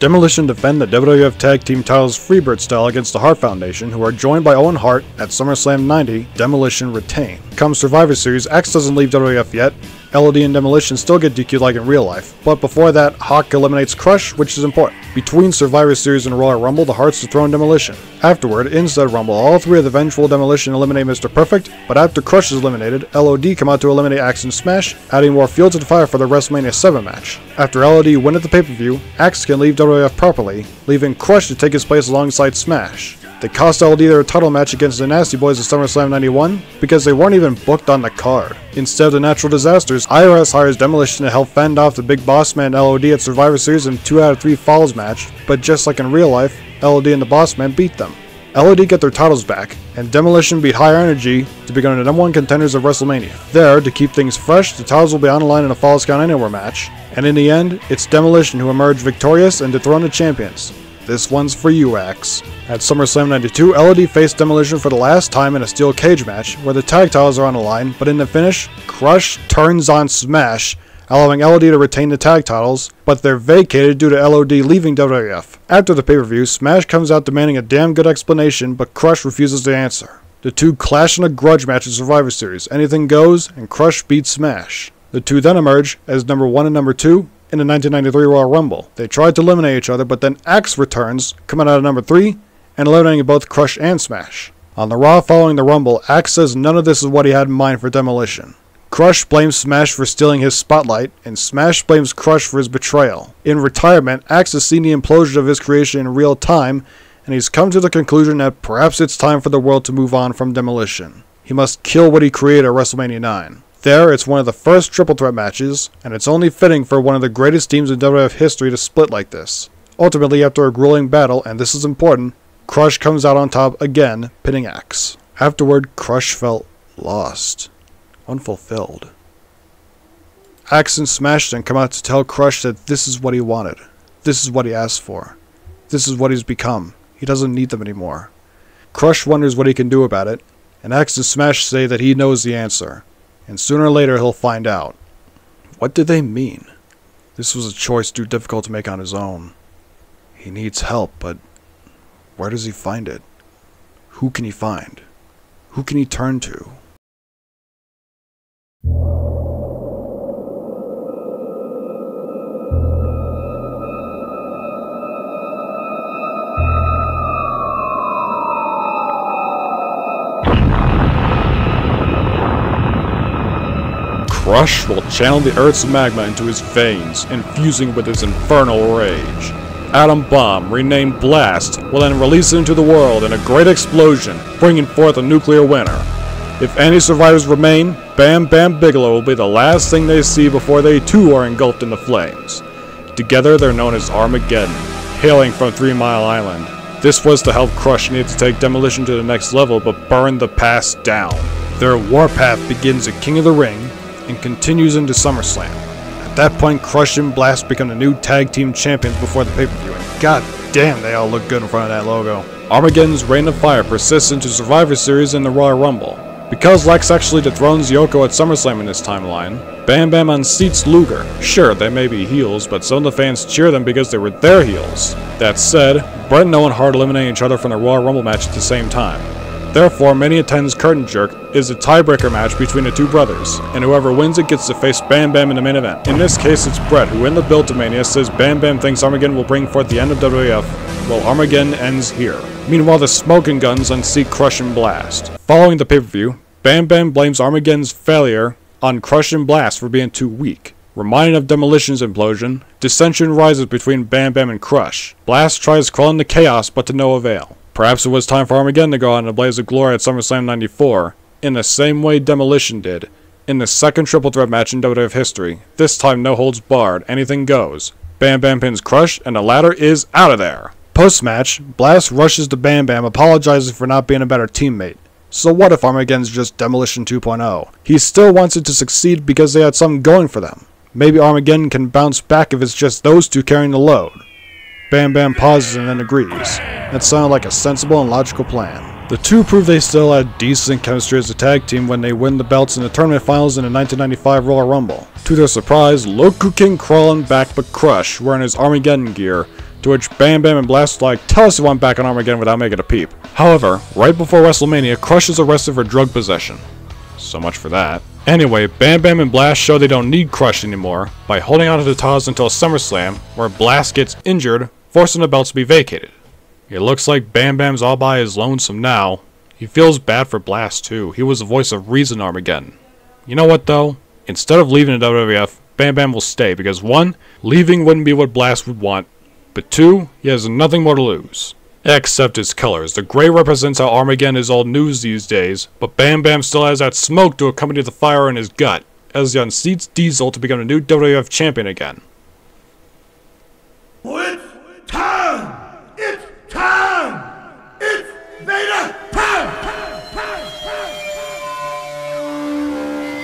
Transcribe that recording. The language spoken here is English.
Demolition defend the WWF Tag Team titles Freebird style against the Hart Foundation, who are joined by Owen Hart at SummerSlam 90. Demolition retain. Come Survivor Series, Axe doesn't leave WWF yet. LOD and Demolition still get DQ'd like in real life, but before that, Hawk eliminates Crush, which is important. Between Survivor Series and Royal Rumble, the Harts dethrone Demolition. Afterward, inside Rumble, all three of the vengeful Demolition eliminate Mr. Perfect, but after Crush is eliminated, LOD come out to eliminate Axe and Smash, adding more fuel to the fire for the WrestleMania 7 match. After LOD win at the pay-per-view, Axe can leave WWF properly, leaving Crush to take his place alongside Smash. They cost LOD their title match against the Nasty Boys at SummerSlam 91 because they weren't even booked on the card. Instead of the natural disasters, IRS hires Demolition to help fend off the Big Boss Man LOD at Survivor Series in a 2 out of 3 falls match, but just like in real life, LOD and the Boss Man beat them. LOD get their titles back, and Demolition beat Higher Energy to become the #1 contenders of WrestleMania. There, to keep things fresh, the titles will be on the line in a Falls Count Anywhere match, and in the end, it's Demolition who emerge victorious and dethrone the champions. This one's for you, Axe. At SummerSlam 92, LOD faced Demolition for the last time in a steel cage match, where the tag titles are on the line, but in the finish, Crush turns on Smash, allowing LOD to retain the tag titles, but they're vacated due to LOD leaving WWF. After the pay-per-view, Smash comes out demanding a damn good explanation, but Crush refuses to answer. The two clash in a grudge match at Survivor Series. Anything goes, and Crush beats Smash. The two then emerge as #1 and #2 in the 1993 Royal Rumble. They tried to eliminate each other, but then Axe returns, coming out of #3, and eliminating both Crush and Smash. On the Raw following the Rumble, Axe says none of this is what he had in mind for Demolition. Crush blames Smash for stealing his spotlight, and Smash blames Crush for his betrayal. In retirement, Axe has seen the implosion of his creation in real time, and he's come to the conclusion that perhaps it's time for the world to move on from Demolition. He must kill what he created at WrestleMania 9. There, it's one of the first triple threat matches, and it's only fitting for one of the greatest teams in WWF history to split like this. Ultimately, after a grueling battle, and this is important, Crush comes out on top again, pinning Axe. Afterward, Crush felt lost, unfulfilled. Axe and Smash then come out to tell Crush that this is what he wanted. This is what he asked for. This is what he's become. He doesn't need them anymore. Crush wonders what he can do about it, and Axe and Smash say that he knows the answer. And sooner or later he'll find out. What did they mean? This was a choice too difficult to make on his own. He needs help, but where does he find it? Who can he find? Who can he turn to? Crush will channel the Earth's magma into his veins, infusing with his infernal rage. Atom Bomb, renamed Blast, will then release it into the world in a great explosion, bringing forth a nuclear winter. If any survivors remain, Bam Bam Bigelow will be the last thing they see before they too are engulfed in the flames. Together they're known as Armageddon, hailing from 3 Mile Island. This was to help Crush need to take Demolition to the next level but burn the past down. Their warpath begins at King of the Ring, and continues into SummerSlam. At that point, Crush and Blast become the new tag team champions before the pay-per-view, and god damn, they all look good in front of that logo. Armageddon's reign of fire persists into Survivor Series and the Royal Rumble. Because Lex actually dethrones Yoko at SummerSlam in this timeline, Bam Bam unseats Luger. Sure, they may be heels, but some of the fans cheer them because they were their heels. That said, Bret and Owen Hart eliminate each other from the Royal Rumble match at the same time. Therefore, Mania 10's Curtain Jerk is a tiebreaker match between the two brothers, and whoever wins it gets to face Bam Bam in the main event. In this case, it's Bret, who in the build to Mania says Bam Bam thinks Armageddon will bring forth the end of WWF, while Armageddon ends here. Meanwhile, the Smoking Guns unseat Crush and Blast. Following the pay-per-view, Bam Bam blames Armageddon's failure on Crush and Blast for being too weak. Reminded of Demolition's implosion, dissension rises between Bam Bam and Crush. Blast tries crawling to chaos, but to no avail. Perhaps it was time for Armageddon to go out in a blaze of glory at SummerSlam 94, in the same way Demolition did, in the second triple threat match in WWF history. This time no holds barred, anything goes. Bam Bam pins Crush, and the ladder is out of there. Post-match, Blast rushes to Bam Bam, apologizing for not being a better teammate. So what if Armageddon's just Demolition 2.0? He still wants it to succeed because they had something going for them. Maybe Armageddon can bounce back if it's just those two carrying the load. Bam Bam pauses and then agrees. That sounded like a sensible and logical plan. The two prove they still had decent chemistry as a tag team when they win the belts in the tournament finals in the 1995 Royal Rumble. To their surprise, look who came crawling back but Crush, wearing his Armageddon gear, To which Bam Bam and Blast like, tell us you want back on Armageddon without making a peep. However, right before WrestleMania, Crush is arrested for drug possession. So much for that. Anyway, Bam Bam and Blast show they don't need Crush anymore by holding on to the titles until SummerSlam, where Blast gets injured, forcing the belts to be vacated. It looks like Bam Bam's all by his lonesome now. He feels bad for Blast too. He was the voice of reason in Armageddon. You know what though? Instead of leaving the WWF, Bam Bam will stay because 1, leaving wouldn't be what Blast would want, but 2, he has nothing more to lose. Except his colors. The gray represents how Armageddon is old news these days, but Bam Bam still has that smoke to accompany the fire in his gut, as he unseats Diesel to become the new WWF champion again. What?